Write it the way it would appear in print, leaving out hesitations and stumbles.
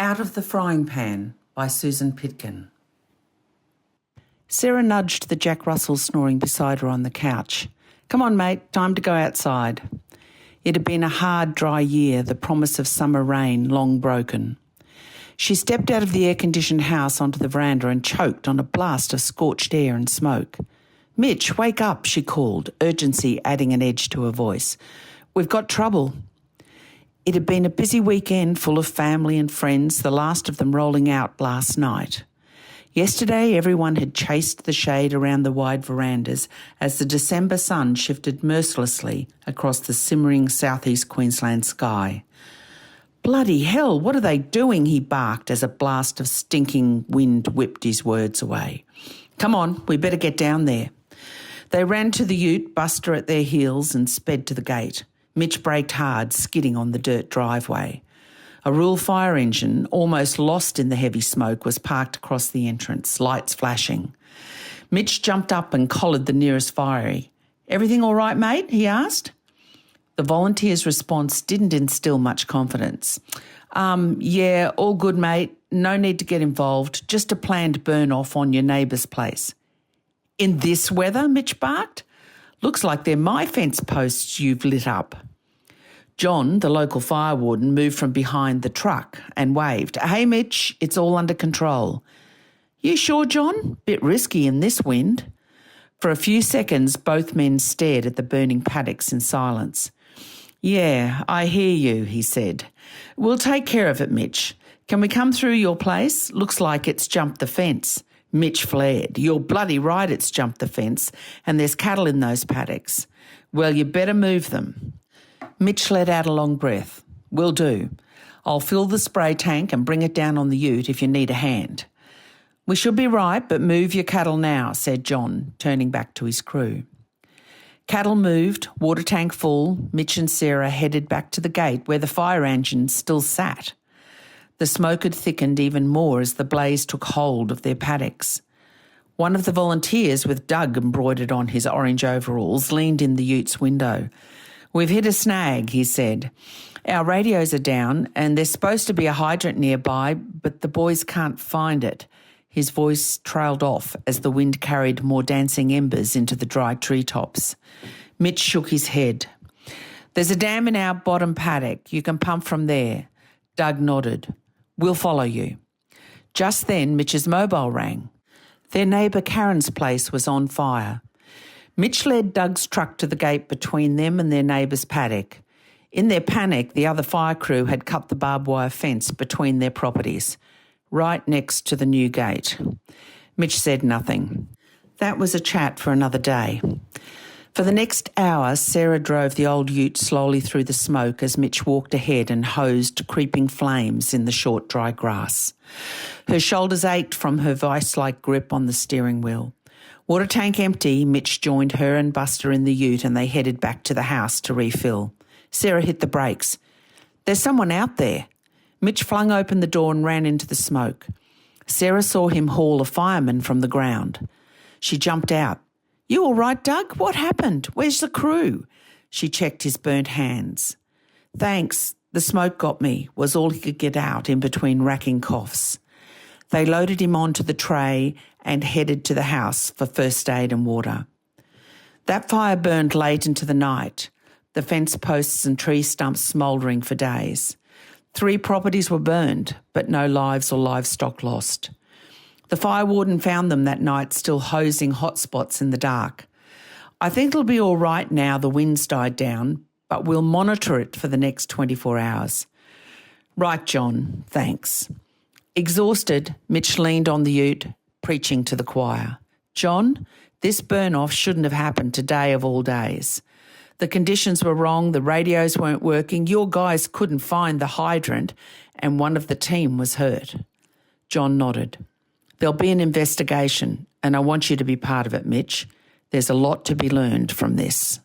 Out of the Frying Pan by Susan Pitkin. Sarah nudged the Jack Russell snoring beside her on the couch. "Come on, mate, time to go outside." It had been a hard, dry year, the promise of summer rain long broken. She stepped out of the air-conditioned house onto the veranda and choked on a blast of scorched air and smoke. "Mitch, wake up," she called, urgency adding an edge to her voice. "We've got trouble." It had been a busy weekend full of family and friends, the last of them rolling out last night. Yesterday, everyone had chased the shade around the wide verandas as the December sun shifted mercilessly across the simmering southeast Queensland sky. "Bloody hell, what are they doing?" he barked as a blast of stinking wind whipped his words away. "Come on, we better get down there." They ran to the ute, Buster at their heels, and sped to the gate. Mitch braked hard, skidding on the dirt driveway. A rural fire engine, almost lost in the heavy smoke, was parked across the entrance, lights flashing. Mitch jumped up and collared the nearest firey. "Everything all right, mate?" he asked. The volunteer's response didn't instill much confidence. Yeah, all good, mate. No need to get involved. Just a planned burn-off on your neighbour's place." "In this weather?" Mitch barked. "Looks like they're my fence posts you've lit up." John, the local fire warden, moved from behind the truck and waved. "Hey, Mitch, it's all under control." "You sure, John? Bit risky in this wind." For a few seconds, both men stared at the burning paddocks in silence. "Yeah, I hear you," he said. "We'll take care of it, Mitch. Can we come through your place? Looks like it's jumped the fence." Mitch flared. "You're bloody right it's jumped the fence, and there's cattle in those paddocks." "Well, you better move them." Mitch let out a long breath. "Will do. I'll fill the spray tank and bring it down on the ute if you need a hand." "We should be right, but move your cattle now," said John, turning back to his crew. Cattle moved, water tank full. Mitch and Sarah headed back to the gate where the fire engine still sat. The smoke had thickened even more as the blaze took hold of their paddocks. One of the volunteers, with Doug embroidered on his orange overalls, leaned in the ute's window. "We've hit a snag," he said. "Our radios are down and there's supposed to be a hydrant nearby, but the boys can't find it." His voice trailed off as the wind carried more dancing embers into the dry treetops. Mitch shook his head. "There's a dam in our bottom paddock. You can pump from there." Doug nodded. "We'll follow you." Just then, Mitch's mobile rang. Their neighbour Karen's place was on fire. Mitch led Doug's truck to the gate between them and their neighbour's paddock. In their panic, the other fire crew had cut the barbed wire fence between their properties, right next to the new gate. Mitch said nothing. That was a chat for another day. For the next hour, Sarah drove the old ute slowly through the smoke as Mitch walked ahead and hosed creeping flames in the short, dry grass. Her shoulders ached from her vice-like grip on the steering wheel. Water tank empty, Mitch joined her and Buster in the ute and they headed back to the house to refill. Sarah hit the brakes. "There's someone out there." Mitch flung open the door and ran into the smoke. Sarah saw him haul a fireman from the ground. She jumped out. "You all right, Doug? What happened? Where's the crew?" She checked his burnt hands. "Thanks. The smoke got me," was all he could get out in between racking coughs. They loaded him onto the tray and headed to the house for first aid and water. That fire burned late into the night, the fence posts and tree stumps smouldering for days. 3 properties were burned, but no lives or livestock lost. The fire warden found them that night still hosing hot spots in the dark. "I think it'll be all right now the wind's died down, but we'll monitor it for the next 24 hours. "Right, John, thanks." Exhausted, Mitch leaned on the ute, preaching to the choir. "John, this burn-off shouldn't have happened today of all days. The conditions were wrong, the radios weren't working, your guys couldn't find the hydrant, and one of the team was hurt." John nodded. "There'll be an investigation, and I want you to be part of it, Mitch. There's a lot to be learned from this."